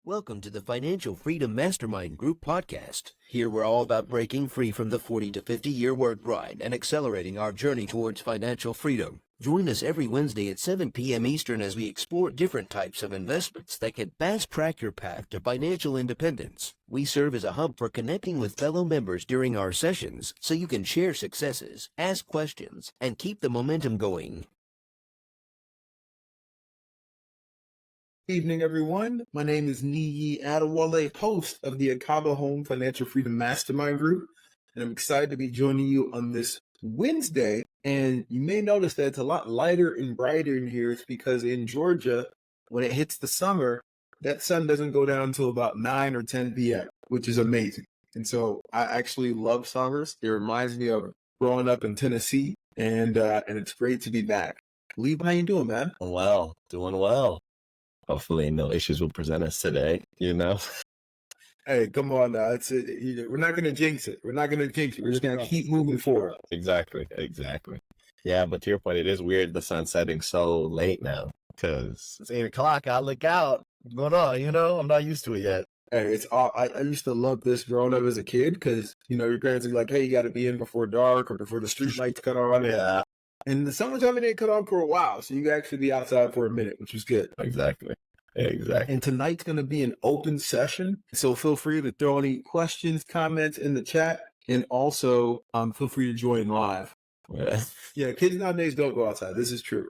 Welcome to the Financial Freedom Mastermind Group podcast. Here we're all about breaking free from the 40 to 50-year work grind and accelerating our journey towards financial freedom. Join us every Wednesday at 7 p.m. Eastern as we explore different types of investments that can fast-track your path to financial independence. We serve as a hub for connecting with fellow members during our sessions so you can share successes, ask questions, and keep the momentum going. Evening, everyone. My name is Niyi Adewale, host of the Ekabo Home Financial Freedom Mastermind Group, and I'm excited to be joining you on this Wednesday. And you may notice that it's a lot lighter and brighter in here. It's because in Georgia, when it hits the summer, that sun doesn't go down until about 9 or 10 p.m., which is amazing. And so I actually love summers. It reminds me of growing up in Tennessee, and it's great to be back. Lee, how you doing, man? Doing well. Hopefully no issues will present us today, Hey, come on now. We're not going to jinx it. We're just going to keep moving forward. Exactly. Yeah, but to your point, it is weird the sun's setting so late now because it's 8 o'clock. I look out. What's going on? I'm not used to it yet. Hey, I used to love this growing up as a kid because, your parents are like, hey, you got to be in before dark or before the street lights cut on. Yeah. And the summertime, it didn't cut on for a while, so you can actually be outside for a minute, which was good. Exactly. And tonight's going to be an open session, so feel free to throw any questions, comments in the chat, and also feel free to join live. Yeah, kids nowadays don't go outside. This is true.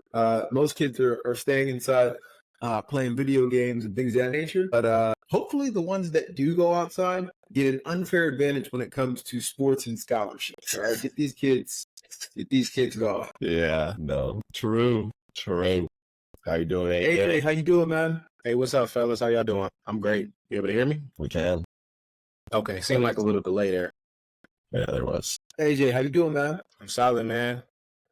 Most kids are staying inside, playing video games and things of that nature. But hopefully the ones that do go outside get an unfair advantage when it comes to sports and scholarships. All right? Get these kids going. Yeah, no. True. How you doing, AJ, how you doing, man? Hey, what's up, fellas? How y'all doing? I'm great. You able to hear me? We can. Okay, seemed like a little delay there. Yeah, there was. AJ, how you doing, man? I'm solid, man.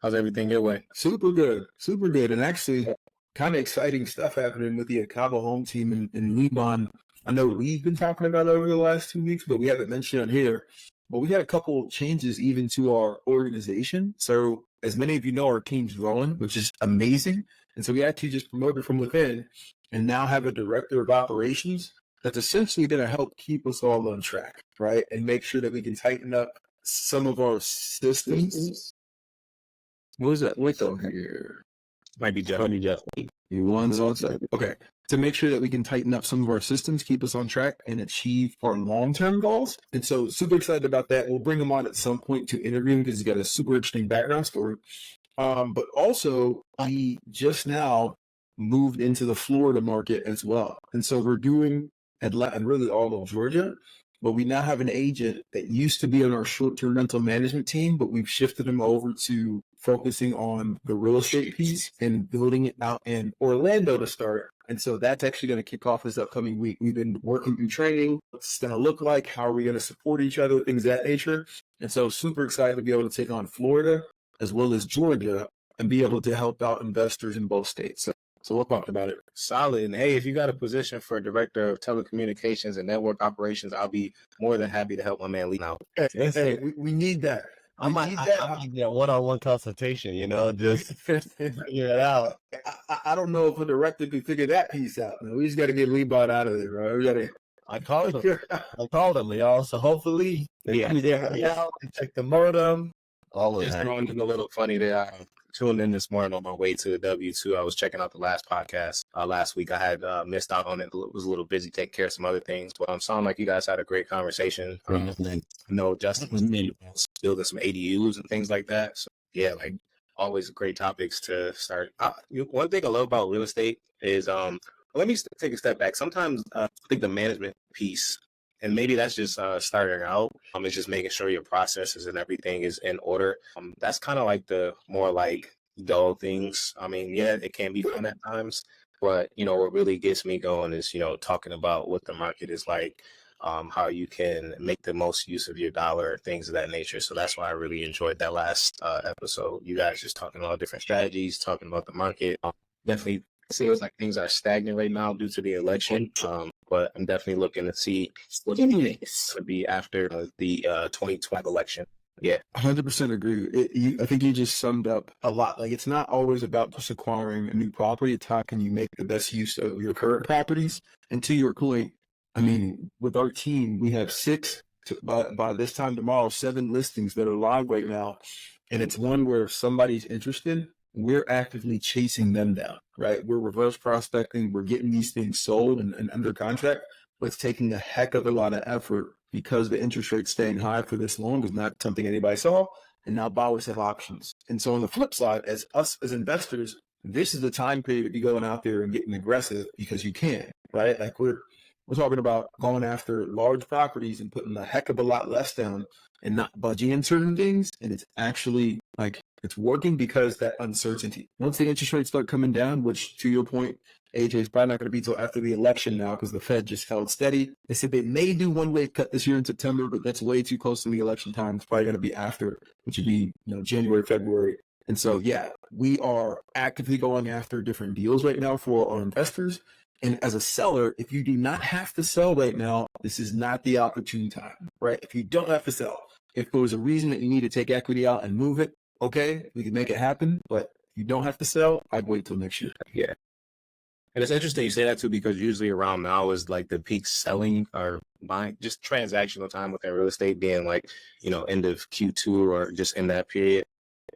How's everything your way? Super good. And actually, kind of exciting stuff happening with the Ekabo Home team in Lebanon. I know we've been talking about it over the last 2 weeks, but we haven't mentioned it here. But we had a couple changes even to our organization. So as many of you know, our team's growing, which is amazing. And so we actually just promoted from within and now have a director of operations that's essentially going to help keep us all on track, right? And make sure that we can tighten up some of our systems. What is that window here? Might be Jeff. You one's on site. Okay. To make sure that we can tighten up some of our systems, keep us on track, and achieve our long-term goals. And so super excited about that. We'll bring him on at some point to interview because he's got a super interesting background story. But also, he just now moved into the Florida market as well. And so we're doing Atlanta and really all of Georgia. But we now have an agent that used to be on our short-term rental management team, but we've shifted him over to focusing on the real estate piece and building it out in Orlando to start. And so that's actually going to kick off this upcoming week. We've been working through training. What's it's going to look like? How are we going to support each other? Things of that nature. And so super excited to be able to take on Florida as well as Georgia and be able to help out investors in both states. So we'll talk about it. Solid. And hey, if you got a position for director of telecommunications and network operations, I'll be more than happy to help my man lead out. Hey, we need that. I might need a one-on-one consultation, just figure it out. I don't know if a director could figure that piece out. Man. We just got to get Leebot out of there, bro. I called him, y'all. So hopefully, check the modem. All of Just that. throwing in a little funny there. I tuned in this morning on my way to the W2. I was checking out the last podcast last week. I had missed out on it. Was a little busy taking care of some other things, but I'm sounding like you guys had a great conversation. I know Justin was building some ADUs and things like that. So yeah, like always great topics to start. One thing I love about real estate is let me take a step back. Sometimes I think the management piece, and maybe that's just starting out. It's just making sure your processes and everything is in order. That's kind of like the more like dull things. I mean, yeah, it can be fun at times, but what really gets me going is talking about what the market is like, how you can make the most use of your dollar, things of that nature. So that's why I really enjoyed that last episode. You guys just talking about different strategies, talking about the market. Definitely seems like things are stagnant right now due to the election. But I'm definitely looking to see what it is to be after the 2020 election. Yeah. 100% agree. I think you just summed up a lot. Like, it's not always about just acquiring a new property. It's how can you make the best use of your current properties. And to your point, I mean, with our team, we have by this time tomorrow, 7 listings that are live right now. And it's one where if somebody's interested, we're actively chasing them down, right? We're reverse prospecting. We're getting these things sold and under contract. But it's taking a heck of a lot of effort because the interest rate staying high for this long is not something anybody saw. And now buyers have options. And so on the flip side, as us as investors, this is the time period to be going out there and getting aggressive because you can, right? Like we're talking about going after large properties and putting a heck of a lot less down and not budging in certain things. And it's actually like it's working because that uncertainty. Once the interest rates start coming down, which to your point, AJ, is probably not going to be until after the election now because the Fed just held steady. They said they may do one rate cut this year in September, but that's way too close to the election time. It's probably going to be after, which would be January, February. And so, yeah, we are actively going after different deals right now for our investors. And as a seller, if you do not have to sell right now, this is not the opportune time, right? If you don't have to sell, if there was a reason that you need to take equity out and move it, okay, we can make it happen. But if you don't have to sell, I'd wait till next year. Yeah. And it's interesting you say that too, because usually around now is like the peak selling or buying, just transactional time within real estate being like, end of Q2 or just in that period.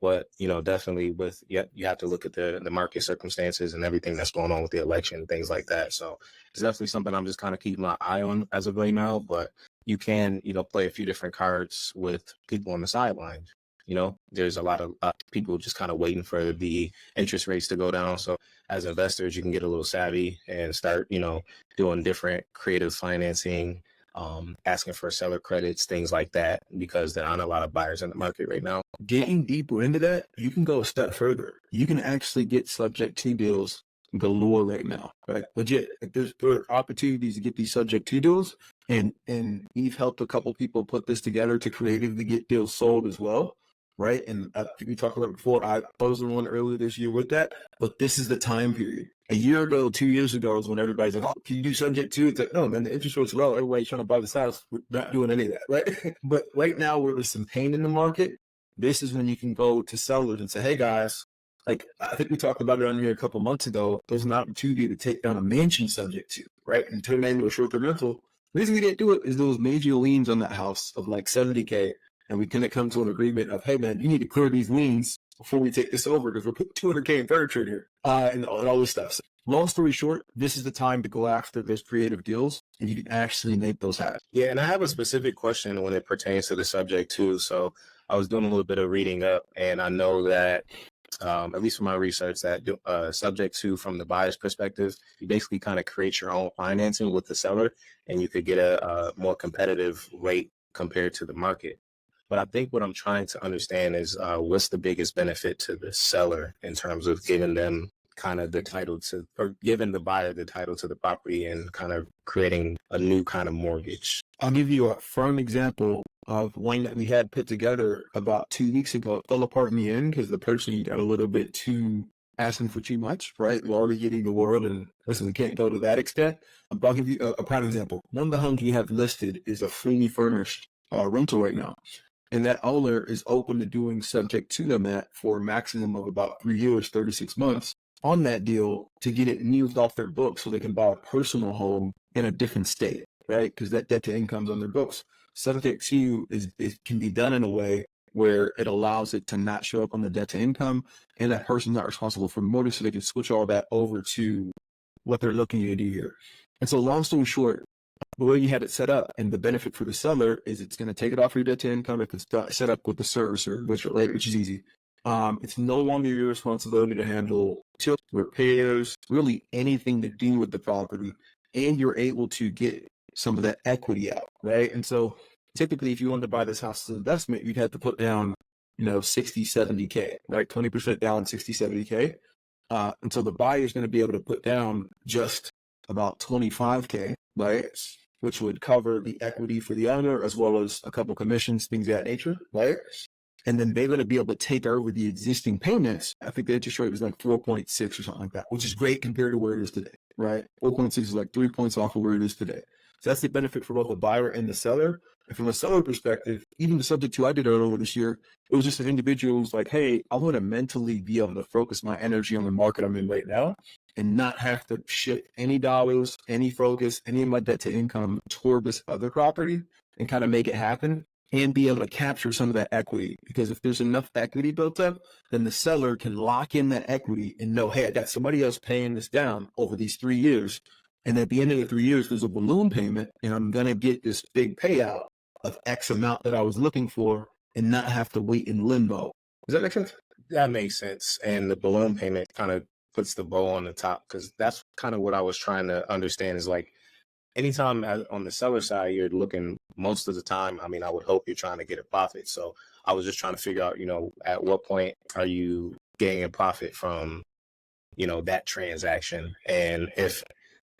But, definitely you have to look at the market circumstances and everything that's going on with the election and things like that. So it's definitely something I'm just kind of keeping my eye on as of right now. But you can, play a few different cards with people on the sidelines. There's a lot of people just kind of waiting for the interest rates to go down. So as investors, you can get a little savvy and start, doing different creative financing, asking for seller credits, things like that, because there aren't a lot of buyers in the market right now. Getting deeper into that, you can go a step further. You can actually get subject to deals galore right now, right? Legit. Like there are opportunities to get these subject to deals, and we've helped a couple people put this together to creatively get deals sold as well. Right. And I think we talked about it before. I was the one earlier this year with that, but this is the time period. A year ago, 2 years ago is when everybody's like, oh, can you do subject to? It's like, no, man, the interest rate's low. Everybody's trying to buy this house. We're not doing any of that. Right. But right now, where there's some pain in the market, this is when you can go to sellers and say, hey, guys, like I think we talked about it on here a couple months ago. There's an opportunity to take down a mansion subject to, right, and turn it into a short-term rental. The reason we didn't do it is those major liens on that house of like $70K. And we couldn't come to an agreement of, hey, man, you need to clear these liens before we take this over because we're putting $200K in furniture in here and all this stuff. So, long story short, this is the time to go after those creative deals and you can actually make those happen. Yeah, and I have a specific question when it pertains to the subject too. So I was doing a little bit of reading up, and I know that at least from my research, that subject to from the buyer's perspective, you basically kind of create your own financing with the seller, and you could get a more competitive rate compared to the market. But I think what I'm trying to understand is what's the biggest benefit to the seller in terms of giving them kind of the title to, or giving the buyer the title to the property and kind of creating a new kind of mortgage. I'll give you a firm example of one that we had put together about 2 weeks ago. It fell apart in the end because the person got a little bit too asking for too much, right? We're already getting the world and listen, we can't go to that extent. I'll give you a prime example. One of the homes we have listed is a fully furnished rental right now. And that owner is open to doing subject to them at for a maximum of about 3 years, 36 months on that deal to get it moved off their books so they can buy a personal home in a different state, right? Because that debt to income's on their books. Subject to can be done in a way where it allows it to not show up on the debt to income and that person's not responsible for mortgage, so they can switch all that over to what they're looking to do here. And so long story short, the way you had it set up and the benefit for the seller is it's going to take it off your debt to income if it's set up with the servicer, which is easy. It's no longer your responsibility to handle tilt, repairs, really anything to do with the property, and you're able to get some of that equity out, right? And so typically if you wanted to buy this house as an investment, you'd have to put down, 60, 70K, right? 20% down, 60, 70K. And so the buyer is going to be able to put down just about 25K, right? Which would cover the equity for the owner as well as a couple commissions, things of that nature, right? And then they're going to be able to take over the existing payments. I think the interest rate was like 4.6 or something like that, which is great compared to where it is today, right? 4.6 is like 3 points off of where it is today. So that's the benefit for both the buyer and the seller. And from a seller perspective, even the subject to I did earlier this year, it was just an individual who's like, hey, I want to mentally be able to focus my energy on the market I'm in right now and not have to shift any dollars, any focus, any of my debt to income toward this other property and kind of make it happen and be able to capture some of that equity. Because if there's enough equity built up, then the seller can lock in that equity and know, hey, I got somebody else paying this down over these 3 years. And at the end of the 3 years, there's a balloon payment and I'm going to get this big payout of X amount that I was looking for and not have to wait in limbo. Does that make sense? That makes sense. And the balloon payment kind of puts the bow on the top, because that's kind of what I was trying to understand is like, anytime on the seller side, you're looking most of the time, I mean, I would hope you're trying to get a profit. So I was just trying to figure out, at what point are you getting a profit from, that transaction? And if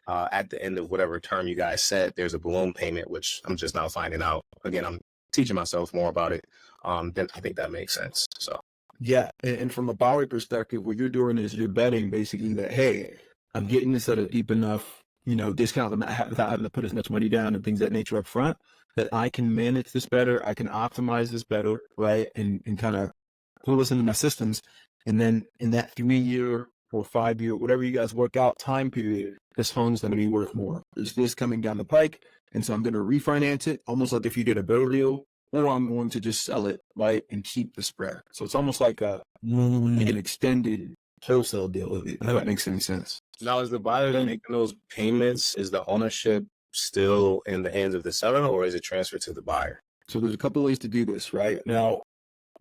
at the end of whatever term you guys said, there's a balloon payment, which I'm just now finding out. Again, I'm teaching myself more about it. Then I think that makes sense. So yeah, and from a buyer perspective, what you're doing is you're betting basically that, hey, I'm getting this at a deep enough, discount without having to put as much money down and things of that nature up front, that I can manage this better, I can optimize this better, right? And kind of pull this into my systems. And then in that 3-year or 5-year, whatever you guys work out time period, this home's going to be worth more. There's this coming down the pike. And so I'm going to refinance it, almost like if you did a better deal, or I'm going to just sell it, right, and keep the spread. So it's almost like an extended wholesale deal with it. If that makes any sense. now, is the buyer making those payments? Is the ownership still in the hands of the seller, or is it transferred to the buyer? So there's a couple of ways to do this, right? Now,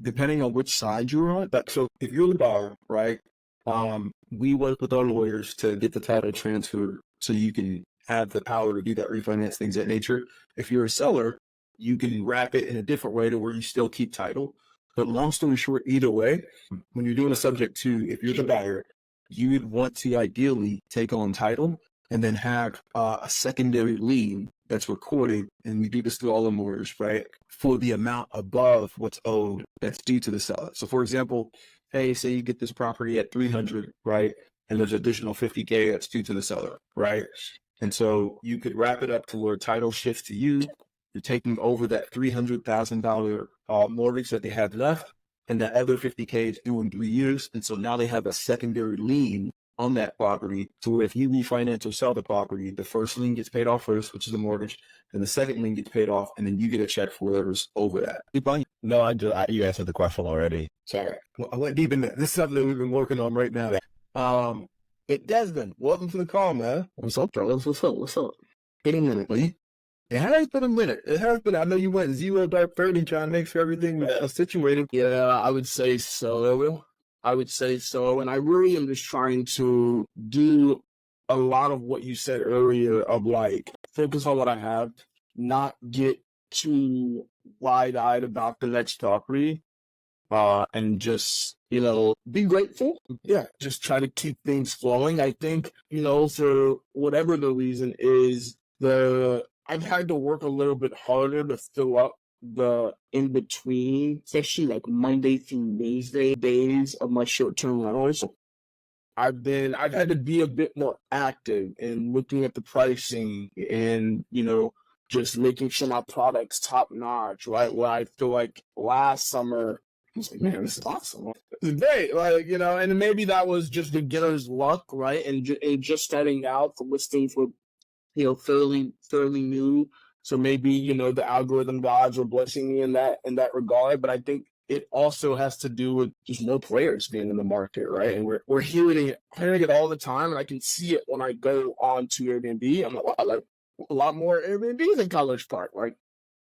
depending on which side you're on, so if you're the buyer, right, we work with our lawyers to get the title transferred so you can have the power to do that refinance, things of that nature. If you're a seller, you can wrap it in a different way to where you still keep title. But long story short, either way, when you're doing a subject to, if you're the buyer, you would want to ideally take on title and then have a secondary lien that's recorded, and we do this through all the lawyers, right, for the amount above what's owed that's due to the seller. So for example, hey, say you get this property at 300, right, and there's additional 50K that's due to the seller, right? And so you could wrap it up to where title shifts to you. You're taking over that $300,000 mortgage that they have left, and that other 50K is due in 3 years. And so now they have a secondary lien on that property, to where if you refinance or sell the property, the first lien gets paid off first, which is the mortgage, and the second lien gets paid off, and then you get a check for whatever's over that. No, you answered the question already. Sorry. Well, I went deep in that. This is something that we've been working on right now. Desmond, welcome to the call, man. What's up, fellas? What's up? Been a minute, buddy. It has been a minute. It has been. I know you went 0 dark 30 trying to make sure everything was situated. Yeah, I would say so. And I really am just trying to do a lot of what you said earlier of like focus on what I have, not get too wide-eyed about the next property, and just, be grateful. Yeah, just try to keep things flowing. I think, for whatever the reason is, I've had to work a little bit harder to fill up the in between, especially like Monday through Wednesday days of my short-term rentals. I've had to be a bit more active in looking at the pricing and, just making sure my product's top notch, right? Where I feel like last summer, I was like, man, this is awesome. This is great. And maybe that was just beginner's luck, right? And just starting out, the listings were, fairly new. So maybe, the algorithm gods were blessing me in that regard. But I think it also has to do with just more players being in the market, right? And we're hearing it all the time, and I can see it when I go on to Airbnb. I'm like, wow, like a lot more Airbnbs in College Park. Like,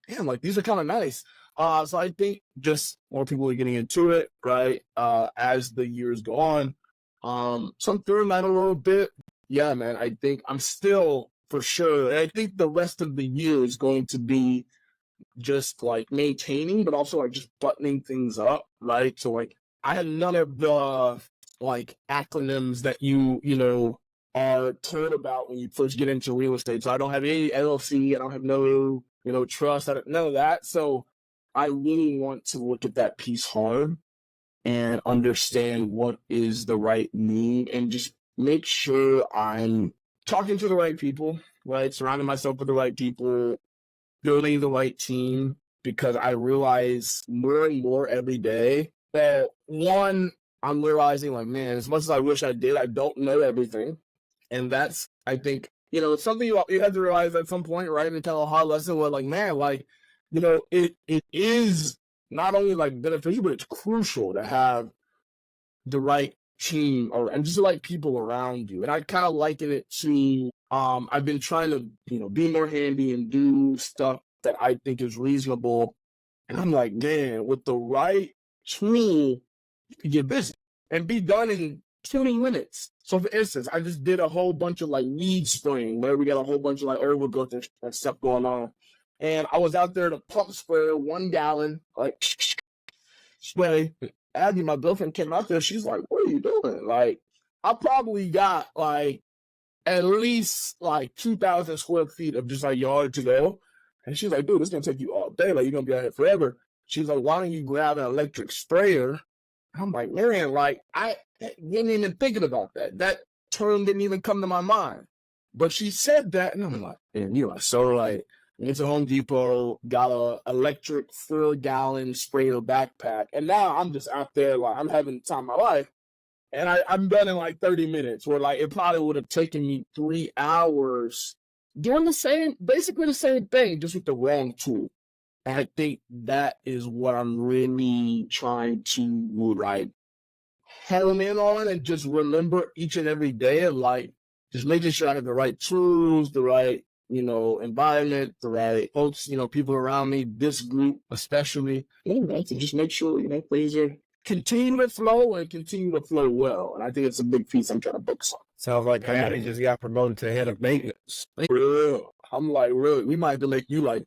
damn, like these are kind of nice. So I think just more people are getting into it, right? As the years go on. So I'm doing that a little bit. Yeah, man, I think I'm still for sure. And I think the rest of the year is going to be just like maintaining, but also like just buttoning things up, right? So like I had none of the like acronyms that you are told about when you first get into real estate. So I don't have any LLC, I don't have no trust, I don't none of that. So I really want to look at that piece hard and understand what is the right move and just make sure I'm talking to the right people, right? Surrounding myself with the right people, building the right team, because I realize more and more every day that one, I'm realizing like, man, as much as I wish I did, I don't know everything. And that's, I think, it's something you have to realize at some point, right? And tell a hard lesson where like, man, like, it is not only like beneficial, but it's crucial to have the right team and just the right people around you. And I kind of liken it to, I've been trying to, be more handy and do stuff that I think is reasonable. And I'm like, man, with the right tool, you can get busy and be done in 20 minutes. So for instance, I just did a whole bunch of like weed spraying where we got a whole bunch of like herbal growth and stuff going on. And I was out there to pump spray 1 gallon, like spray. Abby, my girlfriend, came out there. She's like, what are you doing? Like, I probably got like at least like 2,000 square feet of just like yard to go. And she's like, dude, this is going to take you all day. Like, you're going to be out here forever. She's like, why don't you grab an electric sprayer? I'm like, man, like, I didn't even thinking about that. That term didn't even come to my mind. But she said that, and I'm like, man, so like, went to Home Depot, got a electric 4-gallon sprayer backpack, and now I'm just out there, like, I'm having the time of my life. And I'm done in like 30 minutes, where like it probably would have taken me 3 hours doing basically the same thing, just with the wrong tool. And I think that is what I'm really trying to like hone in on and just remember each and every day of like just making sure I have the right tools, the right, environment, the right folks, people around me, this group especially, to just make sure, things are continue to flow and continue to flow well. And I think it's a big piece I'm trying to focus on. Sounds like Patty just got promoted to head of maintenance. Real. I'm like, really, we might have to make you like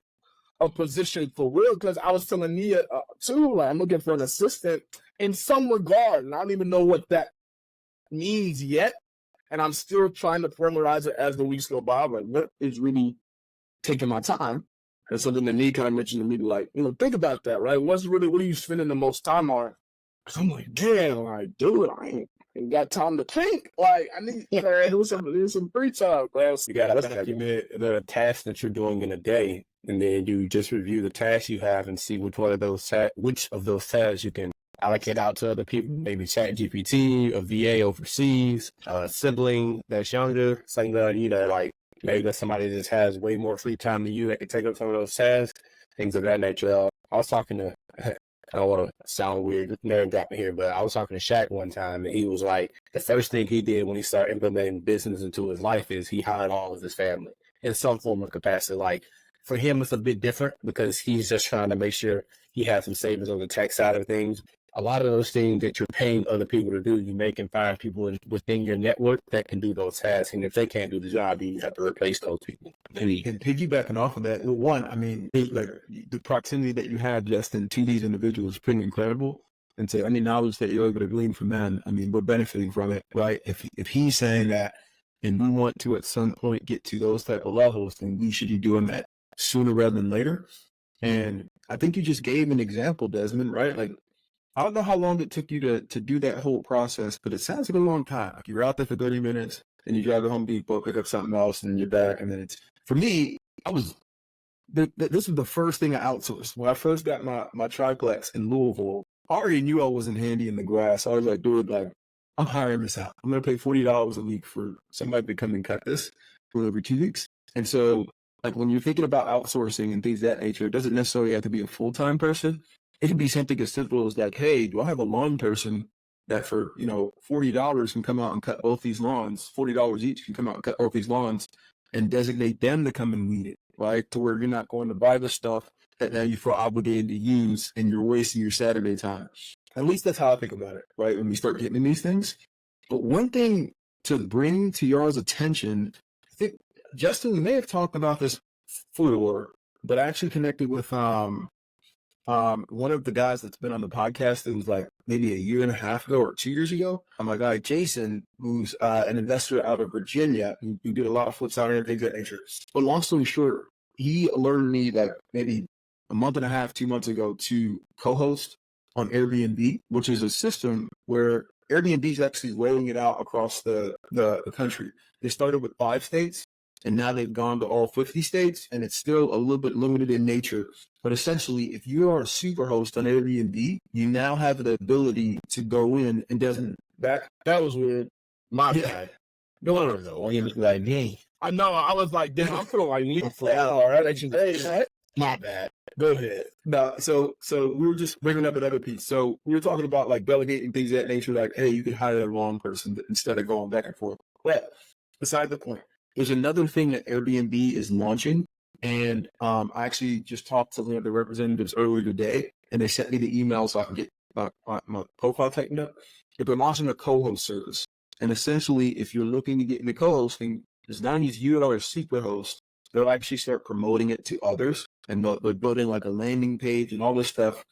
a position for real, because I was telling Nia too, like, I'm looking for an assistant in some regard, and I don't even know what that means yet. And I'm still trying to formalize it as the weeks go by, but that is really taking my time. And so then the Nia kind of mentioned to me, like, think about that, right? What are you spending the most time on? So I'm like, damn, like, dude, I ain't got time to think. Like, I need some free time, class. You got to document the tasks that you're doing in a day, and then you just review the tasks you have and see which of those tasks you can allocate out to other people. Maybe ChatGPT, a VA overseas, a sibling that's younger, something that like maybe that's somebody that just has way more free time than you that can take up some of those tasks, things of that nature. I was talking to. I don't want to sound weird, name dropping here, but I was talking to Shaq one time, and he was like, the first thing he did when he started implementing business into his life is he hired all of his family in some form of capacity. Like, for him, it's a bit different because he's just trying to make sure he has some savings on the tech side of things. A lot of those things that you're paying other people to do, you may can find people within your network that can do those tasks. And if they can't do the job, you have to replace those people. Maybe. And piggybacking off of that, one, I mean, like the proximity that you had, Justin, to these individuals is pretty incredible. And so any knowledge that you're able to glean from them, I mean, we're benefiting from it, right? If he's saying that, and we want to at some point get to those type of levels, then we should be doing that sooner rather than later. And I think you just gave an example, Desmond, right? Like, I don't know how long it took you to do that whole process, but it sounds like a long time. Like, you're out there for 30 minutes, and you drive to Home Depot, pick up something else, and you're back. And then it's, for me, this was the first thing I outsourced. When I first got my triplex in Louisville, I already knew I wasn't handy in the grass. I was like, dude, like, I'm hiring this out. I'm going to pay $40 a week for somebody to come and cut this for every 2 weeks. And so, like, when you're thinking about outsourcing and things of that nature, it doesn't necessarily have to be a full-time person. It can be something as simple as like, hey, do I have a lawn person that for, $40 can come out and cut both these lawns, $40 each can come out and cut both these lawns, and designate them to come and weed it, right? To where you're not going to buy the stuff that now you feel obligated to use and you're wasting your Saturday time. At least that's how I think about it, right? When we start getting in these things. But one thing to bring to y'all's attention, I think Justin may have talked about this before, but I actually connected with one of the guys that's been on the podcast, it was like maybe a year and a half ago or 2 years ago. My guy, Jason, who's an investor out of Virginia, who did a lot of flips out and things of that nature. But long story short, he alerted me that maybe a month and a half, 2 months ago to co-host on Airbnb, which is a system where Airbnb is actually rolling it out across the country. They started with 5 states, and now they've gone to all 50 states, and it's still a little bit limited in nature. But essentially, if you are a super host on Airbnb, you now have the ability to go in and doesn't That was weird. My bad. No, though. You look like me. I know. I was like, damn, I'm feeling like leaving for all right. My bad. Go ahead. No, so we were just bringing up another piece. So we were talking about like delegating things of that nature, like, hey, you could hire the wrong person instead of going back and forth. Well, beside the point, there's another thing that Airbnb is launching, and I actually just talked to the representatives earlier today, and they sent me the email so I can get my profile tightened up. They're launching a co-host service, and essentially, if you're looking to get into co-hosting, it's not as you are a secret host. They'll actually start promoting it to others, and they're building like a landing page and all this stuff.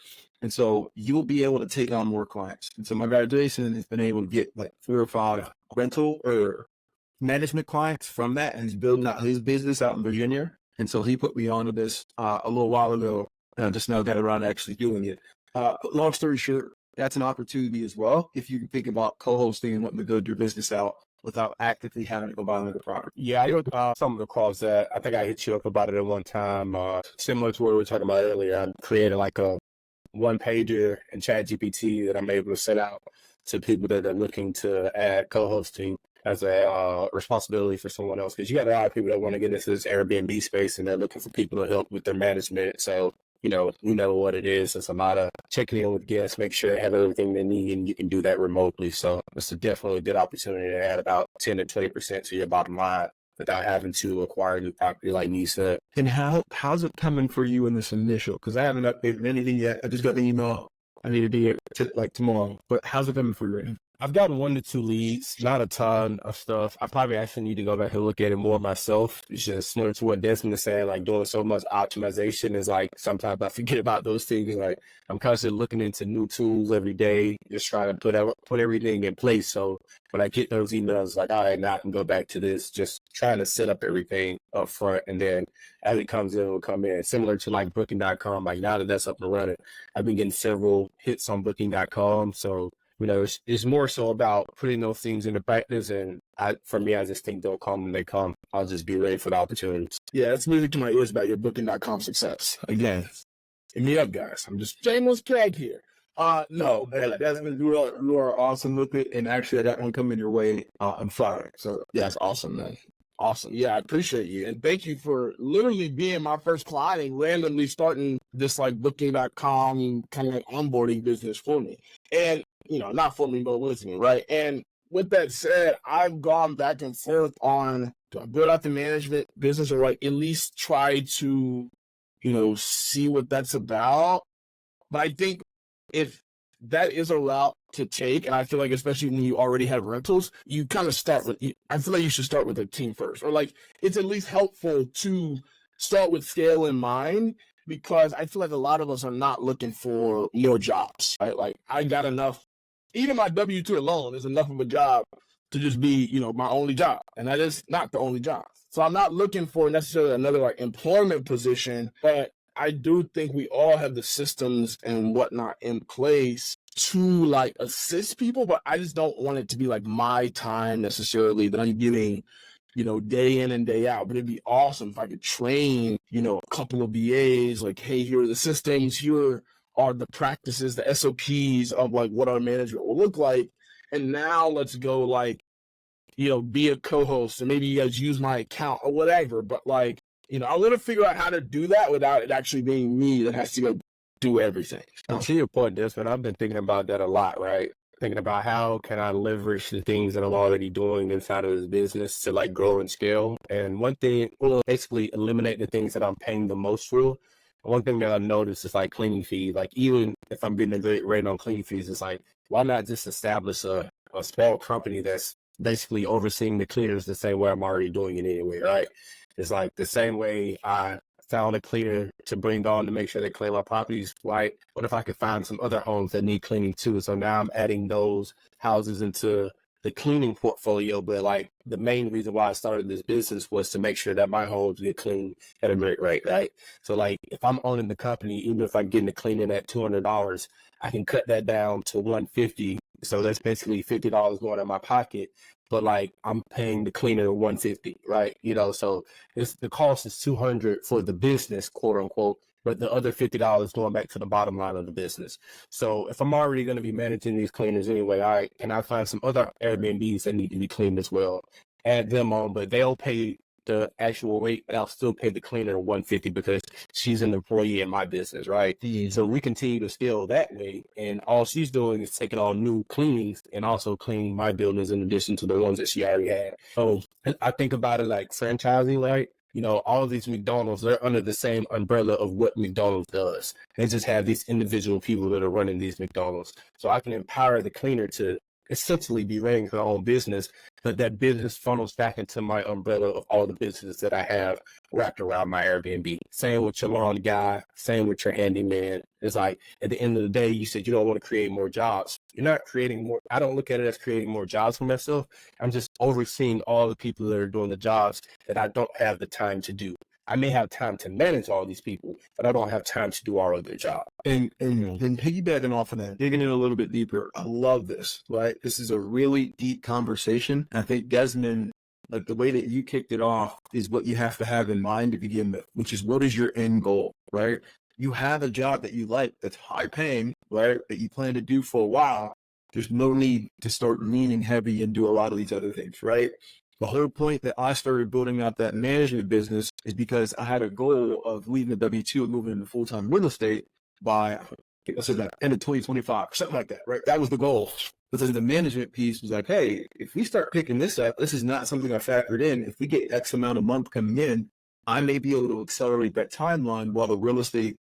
And so you'll be able to take on more clients. And so my guy Jason has been able to get like 3 or 5 rental or management clients from that, and he's building out his business out in Virginia. And so he put me onto this a little while ago, and I just now got around to actually doing it. But long story short, that's an opportunity as well if you can think about co-hosting and wanting to build your business out without actively having to go buy another property. Yeah, I know some of the calls that I think I hit you up about it at one time, similar to what we were talking about earlier. I created like a one-pager in ChatGPT that I'm able to send out to people that are looking to add co-hosting as a responsibility for someone else. Because you got a lot of people that want to get into this Airbnb space and they're looking for people to help with their management. So, you know what it is. It's a lot of checking in with guests, make sure they have everything they need, and you can do that remotely. So it's definitely a good opportunity to add about 10 to 20% to your bottom line without having to acquire new property like you said. And how's it coming for you in this initial? Because I haven't updated anything yet. I just got the email. I need to do it like tomorrow. But how's it coming for you right now? I've gotten 1 to 2 leads, not a ton of stuff. I probably actually need to go back and look at it more myself. It's just similar to what Desmond is saying, like doing so much optimization is like sometimes I forget about those things. Like I'm constantly looking into new tools every day, just trying to put everything in place. So when I get those emails, like, all right, now I can go back to this, just trying to set up everything up front. And then as it comes in, it'll come in. Similar to like Booking.com, like now that that's up and running, I've been getting several hits on Booking.com. So it's more so about putting those things into practice. And for me, I just think they'll come when they come. I'll just be ready for the opportunities. Yeah, it's music to my ears about your Booking.com success. Again, hit me up, guys. I'm just shameless plug here. No, Desmond, you are awesome with it. And actually, that one coming your way on Friday. So yeah, it's awesome, man. Awesome. Yeah, I appreciate you. And thank you for literally being my first client and randomly starting this like Booking.com kind of like onboarding business for me. And, not for me, but with me, right? And with that said, I've gone back and forth on, do I build out the management business or like at least try to, see what that's about? But I think if that is a route to take, and I feel like especially when you already have rentals, you kind of I feel like you should start with a team first, or like it's at least helpful to start with scale in mind, because I feel like a lot of us are not looking for more jobs, right? Like I got enough, even my W-2 alone is enough of a job to just be, my only job. And that is not the only job. So I'm not looking for necessarily another like employment position, but I do think we all have the systems and whatnot in place to like assist people, but I just don't want it to be like my time necessarily that I'm giving, day in and day out. But it'd be awesome if I could train, a couple of BAs, like, hey, here are the systems, here are the practices, the SOPs of like what our management will look like. And now let's go like, be a co-host, and maybe you guys use my account or whatever. But like, I'm going to figure out how to do that without it actually being me that has to go do everything. To your point, Desmond, I've been thinking about that a lot, right? Thinking about how can I leverage the things that I'm already doing inside of this business to like grow and scale. And one thing will basically eliminate the things that I'm paying the most for. One thing that I've noticed is like cleaning fees. Like even if I'm getting a great rate on cleaning fees, it's like, why not just establish a small company that's basically overseeing the cleaners the same way I'm already doing it anyway, right? It's like the same way I found a cleaner to bring on to make sure they clean my properties, right? What if I could find some other homes that need cleaning too? So now I'm adding those houses into the cleaning portfolio. But like the main reason why I started this business was to make sure that my homes get cleaned at a great rate, right? So like if I'm owning the company, even if I'm getting the cleaning at $200, I can cut that down to $150. So that's basically $50 going in my pocket. but like I'm paying the cleaner $150, right? So the cost is $200 for the business, quote unquote, but the other $50 going back to the bottom line of the business. So if I'm already going to be managing these cleaners anyway, all right, can I find some other Airbnbs that need to be cleaned as well? Add them on, but they'll pay the actual rate, but I'll still pay the cleaner $150 because she's an employee in my business, right? So we continue to scale that way, and all she's doing is taking on new cleanings and also cleaning my buildings in addition to the ones that she already had. So I think about it like franchising, right? All of these McDonald's, they're under the same umbrella of what McDonald's does. They just have these individual people that are running these McDonald's. So I can empower the cleaner to essentially be running her own business, but that business funnels back into my umbrella of all the businesses that I have wrapped around my Airbnb. Same with your lawn guy, same with your handyman. It's like, at the end of the day, you said you don't want to create more jobs. You're not creating more. I don't look at it as creating more jobs for myself. I'm just overseeing all the people that are doing the jobs that I don't have the time to do. I may have time to manage all these people, but I don't have time to do all of their job. And piggybacking off of that, digging in a little bit deeper, I love this, right? This is a really deep conversation. I think Desmond, like the way that you kicked it off is what you have to have in mind to begin with, which is what is your end goal, right? You have a job that you like that's high paying, right? That you plan to do for a while. There's no need to start leaning heavy and do a lot of these other things, right? The whole point that I started building out that management business is because I had a goal of leaving the W-2 and moving into full-time real estate by, let's say, the end of 2025, something like that, right? That was the goal. But then the management piece was like, hey, if we start picking this up, this is not something I factored in. If we get X amount a month coming in, I may be able to accelerate that timeline while the real estate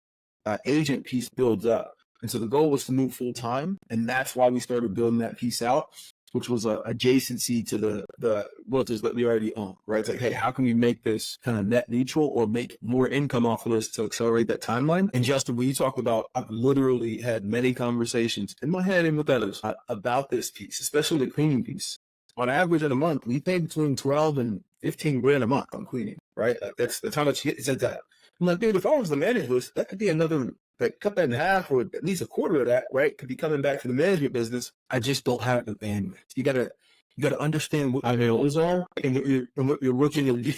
agent piece builds up. And so the goal was to move full-time, and that's why we started building that piece out, which was a adjacency to the realtors that we already own, right? It's like, hey, how can we make this kind of net neutral or make more income off of this to accelerate that timeline? And Justin, when you talk about, I've literally had many conversations in my head and with others about this piece, especially the cleaning piece. On average in a month, we pay between 12 and 15 grand a month on cleaning, right? That's how much you get that. I'm like, dude, if I was the manager, that could be another, like, cut that in half or at least a quarter of that, right? Could be coming back to the management business. I just don't have the bandwidth. You gotta understand what your goals are and what you're looking to do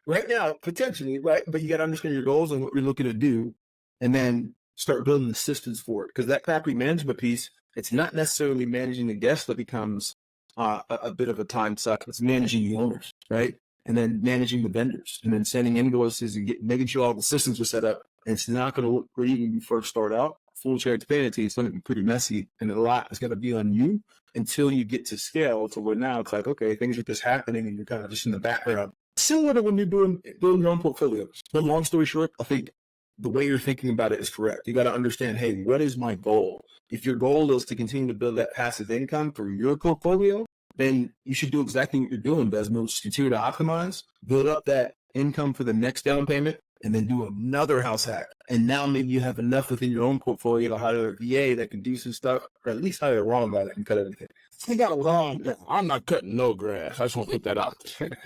right now, potentially, right? But you gotta understand your goals and what you're looking to do, and then start building the systems for it. Because that property management piece, it's not necessarily managing the guests that becomes a bit of a time suck. It's managing the owners, right? And then managing the vendors, and then sending invoices and making sure all the systems are set up. And it's not going to look great when you first start out. Full transparency, it's going to be pretty messy, and a lot is going to be on you until you get to scale to where now it's like, okay, things are just happening and you're kind of just in the background. Similar to when you're building your own portfolio. But long story short, I think the way you're thinking about it is correct. You got to understand, hey, what is my goal? If your goal is to continue to build that passive income for your portfolio, then you should do exactly what you're doing, Desmond. Just continue to optimize, build up that income for the next down payment, and then do another house hack. And now maybe you have enough within your own portfolio to hire a VA that can do some stuff, or at least hire a lawn guy that can cut everything. I got a lawn. I'm not cutting no grass. I just want to put that out.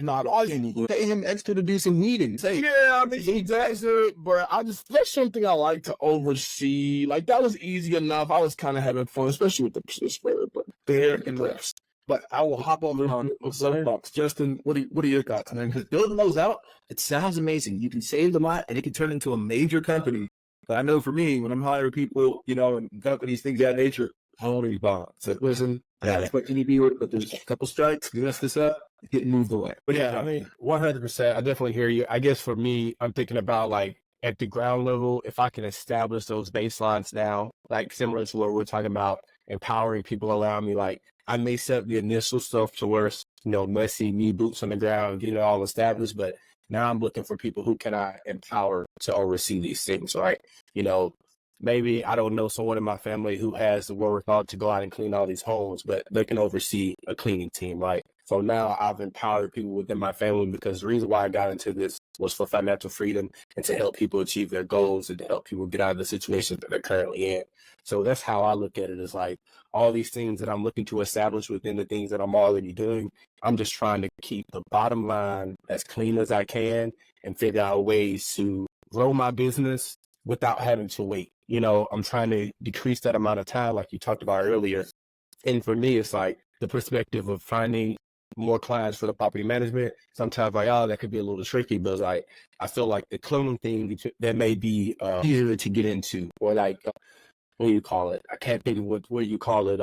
Not all you need. Pay him extra to do some weeding. Say, yeah, I mean, exactly. But that's something I like to oversee. Like, that was easy enough. I was kind of having fun, especially with the sprayer, but there and rest. But I will hop over on soapbox. Justin, what are your thoughts? I mean, because building those out, it sounds amazing. You can save them a lot, and it can turn into a major company. But I know for me, when I'm hiring people, and companies, things of that nature, holy bomb. So listen, I expect you to be with, but there's a couple strikes, you mess this up, getting moved away. But yeah, I mean, 100%. I definitely hear you. I guess for me, I'm thinking about, like, at the ground level, if I can establish those baselines now, like similar to what we're talking about, empowering people around me, like, I may set the initial stuff to where, messy, me boots on the ground, get it all established, but now I'm looking for people who can I empower to oversee these things, right? Maybe, I don't know, someone in my family who has the wherewithal to go out and clean all these homes, but they can oversee a cleaning team, right? So now I've empowered people within my family, because the reason why I got into this was for financial freedom and to help people achieve their goals and to help people get out of the situation that they're currently in. So that's how I look at it, is like all these things that I'm looking to establish within the things that I'm already doing. I'm just trying to keep the bottom line as clean as I can and figure out ways to grow my business without having to wait. I'm trying to decrease that amount of time like you talked about earlier. And for me, it's like the perspective of finding more clients for the property management. Sometimes like, oh, that could be a little tricky, but like, I feel like the cloning thing that may be easier to get into, or like, what do you call it? I can't think of what you call it.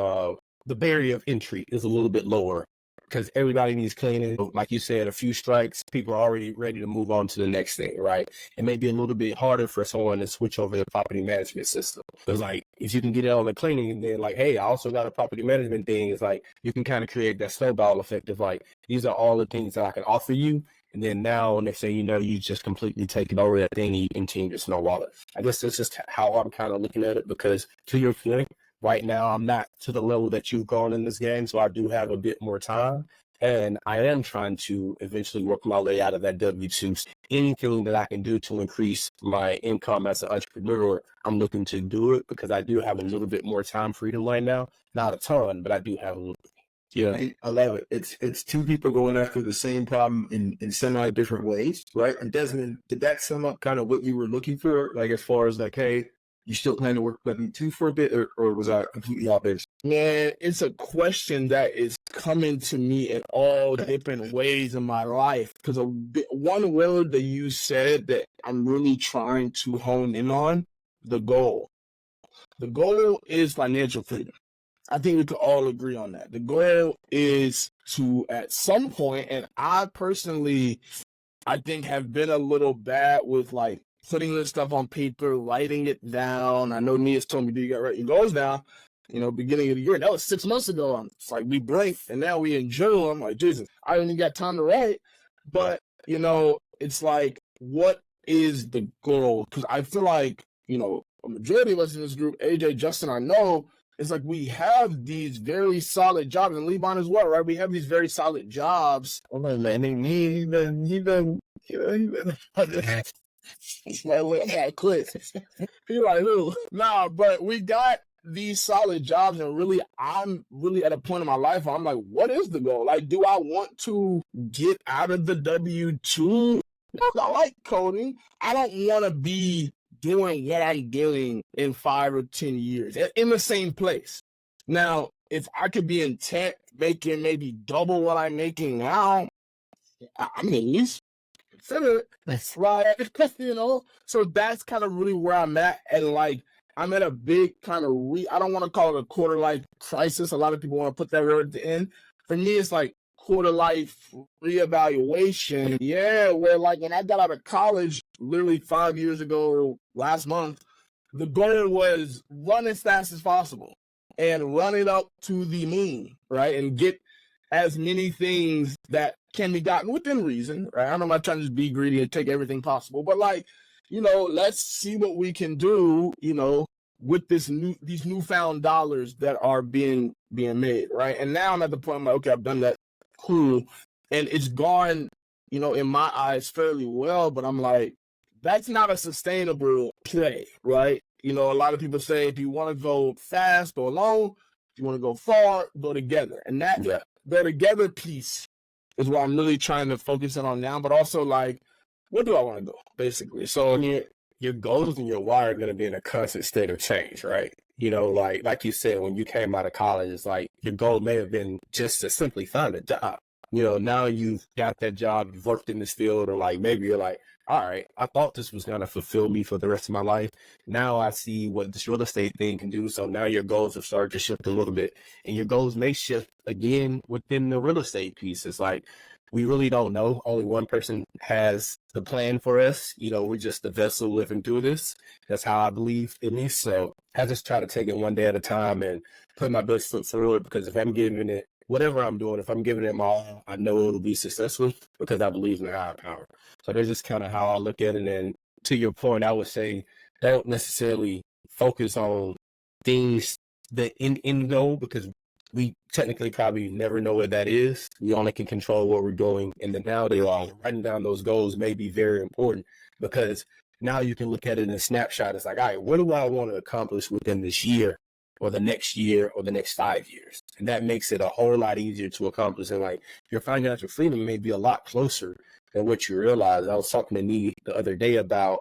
The barrier of entry is a little bit lower because everybody needs cleaning. Like you said, a few strikes, people are already ready to move on to the next thing, right? It may be a little bit harder for someone to switch over to the property management system. Because like, if you can get it on the cleaning and then like, hey, I also got a property management thing, it's like, you can kind of create that snowball effect of like, these are all the things that I can offer you. And then now, next thing you know, you just completely taking over that thing and you continue to snowball it. I guess that's just how I'm kind of looking at it, because to your point, right now, I'm not to the level that you've gone in this game, so I do have a bit more time. And I am trying to eventually work my way out of that W-2. Anything that I can do to increase my income as an entrepreneur, I'm looking to do it because I do have a little bit more time freedom right now. Not a ton, but I do have a little bit. Yeah, I love it. It's two people going after the same problem in semi different ways, right? And Desmond, did that sum up kind of what you were looking for? Like as far as like, hey, you still plan to work W-2 for a bit, or was I completely off base? Man, it's a question that is coming to me in all different ways in my life. Because one word that you said that I'm really trying to hone in on, the goal. The goal is financial freedom. I think we could all agree on that. The goal is to, at some point, and I personally, I think have been a little bad with like putting this stuff on paper, writing it down. I know Nia's told me, do you got to write your goals down? You know, beginning of the year, that was 6 months ago. It's like we blinked and now we in June. I'm like, Jesus, I didn't got time to write. But, you know, it's like, what is the goal? Because I feel like, you know, a majority of us in this group, AJ, Justin, I know, it's like we have these very solid jobs, and Levon as well, right? We have these very solid jobs. Hold on, man. He been. He like, who? Nah, but we got these solid jobs, and really, I'm really at a point in my life where I'm like, what is the goal? Like, do I want to get out of the W-2? I like coding. I don't want to be doing what I'm doing in 5 or 10 years in the same place. Now, if I could be in tech making maybe double what I'm making now, I mean, at least consider it. That's right. You know, so that's kind of really where I'm at. And like, I'm at a big kind of I don't want to call it a quarter life crisis. A lot of people want to put that word at the end. For me, it's like quarter life reevaluation. Yeah, where like when I got out of college literally 5 years ago, last month, the goal was run as fast as possible and run it up to the moon, right? And get as many these that can be gotten within reason, right? I'm not trying to just be greedy and take everything possible, but like, you know, let's see what we can do, you know, with these newfound dollars that are being made, right? And now I'm at the point I'm like, okay, I've done that. Cool. And it's gone, you know, in my eyes fairly well, but I'm like, that's not a sustainable play, right? You know, a lot of people say if you want to go fast, go alone. If you want to go far, go together. And that the together piece is what I'm really trying to focus in on now, but also like, where do I want to go, basically? So Your goals and your why are going to be in a constant state of change, right? You know, like you said, when you came out of college, it's like your goal may have been just to simply find a job. You know, now you've got that job, you've worked in this field, or like maybe you're like, all right, I thought this was going to fulfill me for the rest of my life. Now I see what this real estate thing can do. So now your goals have started to shift a little bit, and your goals may shift again within the real estate piece. It's like, we really don't know. Only one person has the plan for us. You know, we're just the vessel living through this. That's how I believe in this. So I just try to take it one day at a time and put my best foot through it, because if I'm giving it, whatever I'm doing, if I'm giving it my all, I know it'll be successful because I believe in the higher power. So that's just kind of how I look at it. And to your point, I would say don't necessarily focus on things that in goal, because we technically probably never know what that is. We only can control where we're going. And then now writing down those goals may be very important, because now you can look at it in a snapshot. It's like, all right, what do I want to accomplish within this year or the next year or the next 5 years? And that makes it a whole lot easier to accomplish. And like, your financial freedom may be a lot closer than what you realize. I was talking to Nee the other day about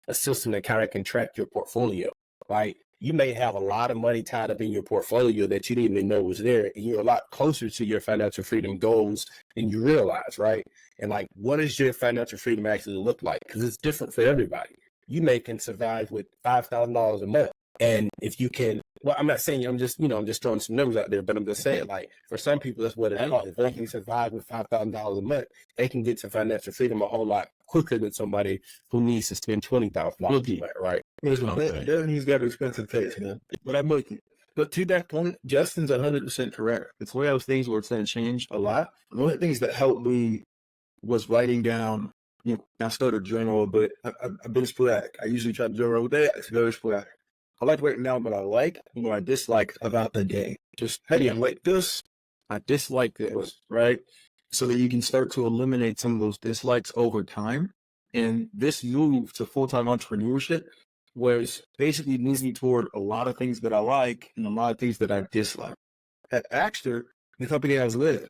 a system that kind of can track your portfolio, right? you may have a lot of money tied up in your portfolio that you didn't even know was there. And you're a lot closer to your financial freedom goals than you realize, right? And like, what does your financial freedom actually look like? Because it's different for everybody. You may can survive with $5,000 a month. And if you can, well, I'm not saying, I'm just throwing some numbers out there, but I'm just saying, like, for some people, that's what it is. If they can survive with $5,000 a month, they can get to financial freedom a whole lot quicker than somebody who needs to spend $20,000 a month, right? He's got expensive taste, man. But I'm looking. But to that point, Justin's 100% correct. It's one of those things where it's going to change a lot. One of the things that helped me was writing down, I started journal, but I've been sporadic. I usually try to journal every day. It's very sporadic. I like writing down what I like and what I dislike about the day. Just, hey, I like this. I dislike this, right? So that you can start to eliminate some of those dislikes over time. And this move to full-time entrepreneurship was basically moving toward a lot of things that I like and a lot of things that I dislike. At Axter, the company I was with,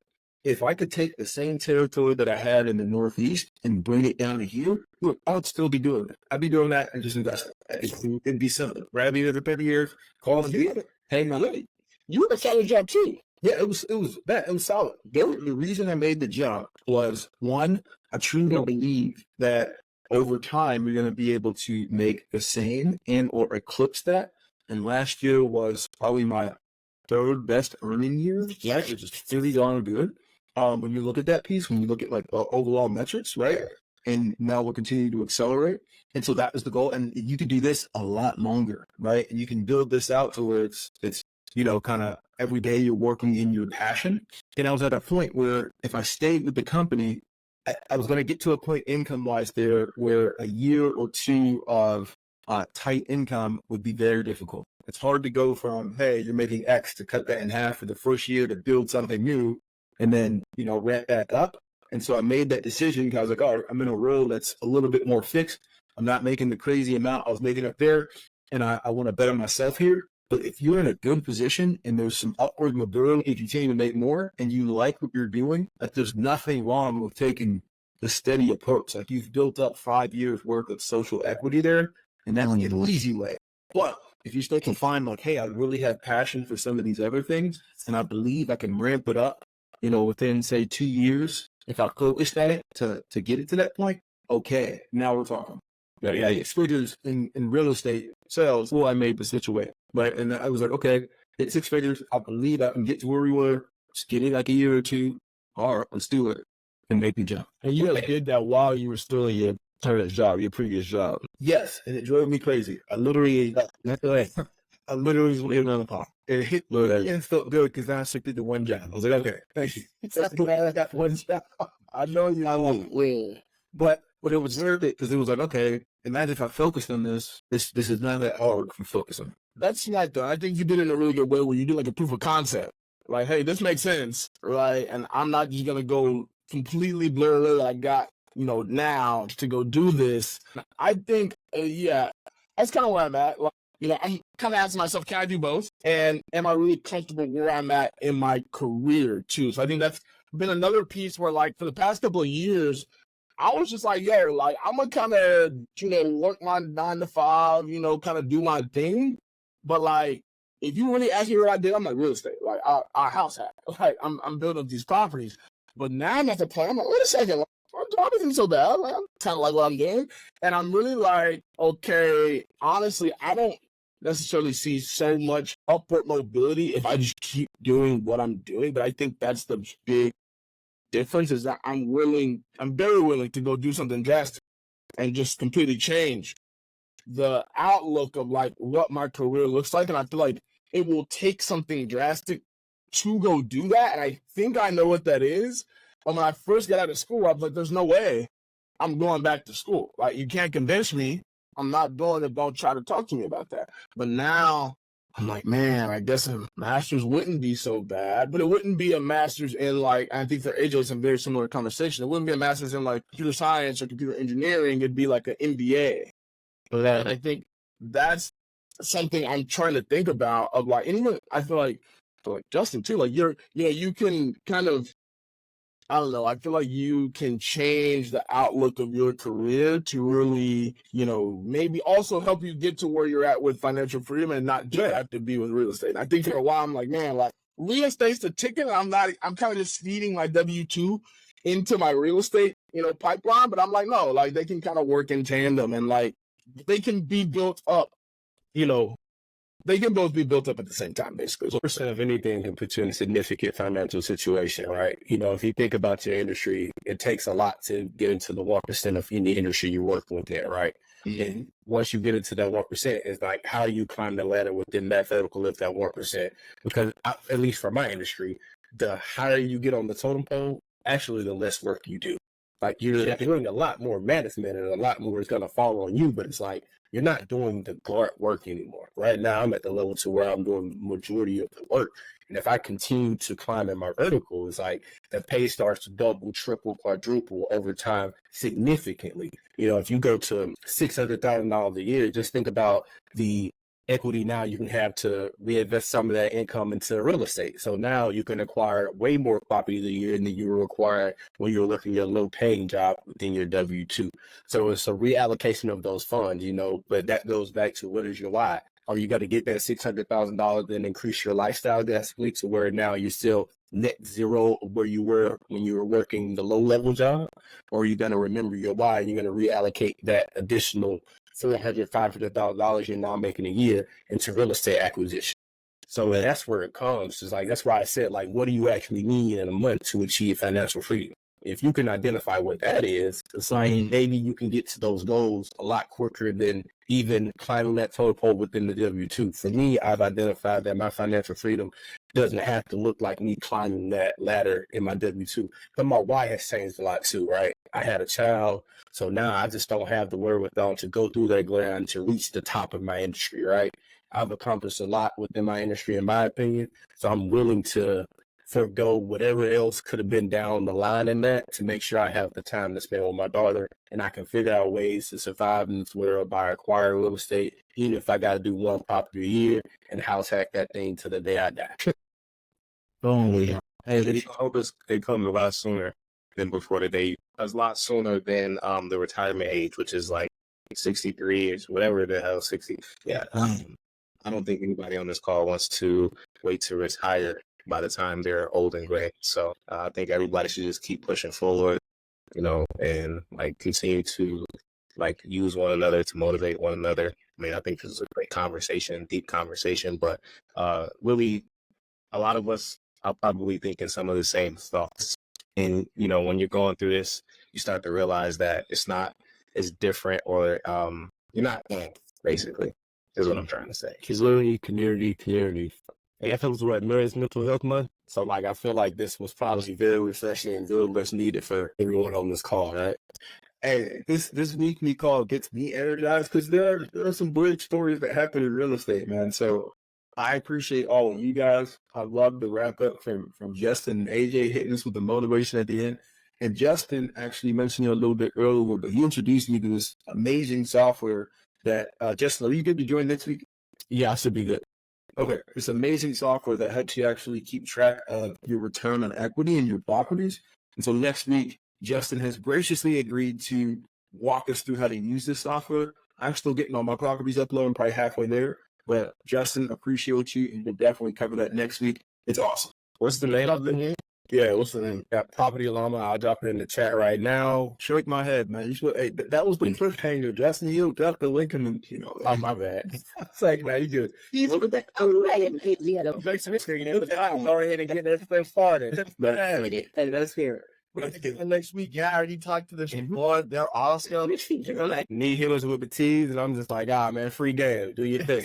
if I could take the same territory that I had in the Northeast and bring it down to here, look, I would still be doing it. I'd be doing that and just investing. It'd be simple. Grab me the paper here, call it, hey, my lady. You would have got a job too. Yeah, it was bad. It was solid. The reason I made the jump was, one, I truly believe that over time we're going to be able to make the same and or eclipse that. And last year was probably my third best earning year. Yeah, it was just really darn good. When you look at that piece, when you look at like overall metrics, right? And now we'll continue to accelerate. And so that is the goal. And you can do this a lot longer, right? And you can build this out to where it's kind of every day you're working in your passion. And I was at a point where if I stayed with the company, I was going to get to a point income-wise there where a year or two of tight income would be very difficult. It's hard to go from, hey, you're making X to cut that in half for the first year to build something new and then, ramp back up. And so I made that decision because I was like, all right, I'm in a role that's a little bit more fixed. I'm not making the crazy amount I was making up there. And I want to better myself here. But if you're in a good position and there's some upward mobility, if you continue to make more and you like what you're doing, that there's nothing wrong with taking the steady approach. Like you've built up 5 years worth of social equity there, and that's an easy way. But if you still can find like, hey, I really have passion for some of these other things, and I believe I can ramp it up, within say 2 years, if I focus at it to get it to that point, okay, now we're talking. Yeah. Figures in real estate sales, well, I made the situation, right? And I was like, okay, it's 6 figures. I believe I can get to where we were. Just get it like a year or two. All right, let's do it and make the jump. And you did that while you were still in your previous job. Yes, and it drove me crazy. I literally was living on the park. It hit and felt good because I stick to the one job. I was like, okay, thank you. That's glad I got one job. I know you. I won't win. But it was worth it because it was like, okay, imagine if I focused on this. This is not that hard to focus on. That's not though. I think you did it in a really good way where you did like a proof of concept. Like, hey, this makes sense, right? And I'm not just gonna go completely blur I got, now to go do this. I think, that's kind of where I'm at. Like, I'm kind of asking myself, can I do both? And am I really comfortable where I'm at in my career too? So I think that's been another piece where like for the past couple of years, I was just like, yeah, like I'm gonna kind of, work my 9 to 5, kind of do my thing. But like, if you really ask me what I did, I'm like real estate, like our house hack. Like I'm building these properties. But now I'm at the point, I'm like, wait a second, like, my job isn't so bad. Like, I'm kind of like what I'm doing. And I'm really like, okay, honestly, I don't necessarily see so much upward mobility if I just keep doing what I'm doing. But I think that's the big difference is that I'm very willing to go do something drastic and just completely change the outlook of like what my career looks like. And I feel like it will take something drastic to go do that. And I think I know what that is. But when I first got out of school, I was like, there's no way I'm going back to school. Like, you can't convince me. I'm not doing it. Don't try to talk to me about that. But now I'm like, man, I guess a master's wouldn't be so bad, but it wouldn't be a master's in like, I think for AJ, it's a very similar conversation. It wouldn't be a master's in like computer science or computer engineering. It'd be like an MBA. But I think that's something I'm trying to think about of like, and even I feel like Justin too, like you can kind of I don't know. I feel like you can change the outlook of your career to really, maybe also help you get to where you're at with financial freedom and not just have to be with real estate. I think for a while I'm like, man, like real estate's the ticket. I'm kind of just feeding my W-2 into my real estate, pipeline. But I'm like, no, like they can kind of work in tandem and like they can be built up, they can both be built up at the same time, basically. 1% of anything can put you in a significant financial situation, right? If you think about your industry, it takes a lot to get into the 1% of any industry you work with there, right? Mm-hmm. And once you get into that 1%, it's like, how do you climb the ladder within that vertical lift, that 1%? Because at least for my industry, the higher you get on the totem pole, actually the less work you do. Like you're doing a lot more management and a lot more is going to fall on you, but it's like, you're not doing the grunt work anymore. Right now, I'm at the level to where I'm doing the majority of the work. And if I continue to climb in my vertical, it's like the pay starts to double, triple, quadruple over time significantly. If you go to $600,000 a year, just think about the equity now you can have to reinvest some of that income into real estate. So now you can acquire way more property a year than you were acquiring when you were looking at a low paying job within your W-2. So it's a reallocation of those funds, but that goes back to what is your why? Are you got to get that $600,000 and increase your lifestyle drastically to where now you're still net zero where you were when you were working the low level job? Or are you going to remember your why and you're going to reallocate that additional $400,000, $500,000 you're now making a year into real estate acquisition? So that's where it comes. It's like, that's why I said, like, what do you actually need in a month to achieve financial freedom? If you can identify what that is, it's like maybe you can get to those goals a lot quicker than even climbing that totem pole within the W-2. For me, I've identified that my financial freedom doesn't have to look like me climbing that ladder in my W-2. But my why has changed a lot too, right? I had a child, so now I just don't have the wherewithal to go through that grind to reach the top of my industry, right? I've accomplished a lot within my industry, in my opinion, so I'm willing to forgo whatever else could have been down the line in that to make sure I have the time to spend with my daughter and I can figure out ways to survive in this world by acquiring real estate, even if I got to do one property a year and house hack that thing to the day I die. Hey, I hope they come a lot sooner than before the day. A lot sooner than the retirement age, which is like 63 years, whatever the hell, 60. Yeah. I don't think anybody on this call wants to wait to retire by the time they're old and gray. So I think everybody should just keep pushing forward, and like continue to like use one another to motivate one another. I mean, I think this is a great conversation, deep conversation, but really a lot of us are probably thinking some of the same thoughts. And, when you're going through this, you start to realize that it's not as different or you're not, basically, is what I'm trying to say. Because literally community. I feel it's what Mary's Mental Health Month. So like I feel like this was probably very refreshing and very much needed for everyone on this call, right? Hey, this weekly call gets me energized because there are some big stories that happen in real estate, man. So I appreciate all of you guys. I love the wrap up from Justin and AJ hitting us with the motivation at the end. And Justin actually mentioned it a little bit earlier, but he introduced me to this amazing software that Justin, are you good to join next week? Yeah, I should be good. Okay, it's amazing software that helps you actually keep track of your return on equity in your properties. And so next week, Justin has graciously agreed to walk us through how to use this software. I'm still getting all my properties uploaded, probably halfway there. But Justin, appreciate you, and we'll definitely cover that next week. It's awesome. What's the name of it? Yeah, what's the name? Got Property Llama. I'll drop it in the chat right now. Shake my head, man. You should, hey, that was the cliffhanger. Justin, you got the link in the, Oh, my bad. It's like, man, you good. Go ahead and get that thing started. Let's hear it. Next week, I already talked to this boy. They're awesome. Need healers with the T's, and I'm just like, man, free game. Do your thing.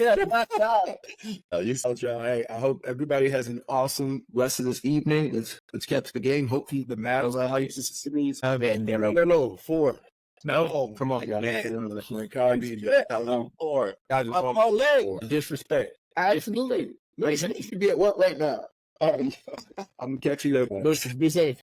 Hey, I hope everybody has an awesome rest of this evening. Let's catch the game. Hopefully the Mavs are how you series. No, 4. No, come on, guys. Or Disrespect. Absolutely. You should be at work right now. I'm gonna catch you later. be safe.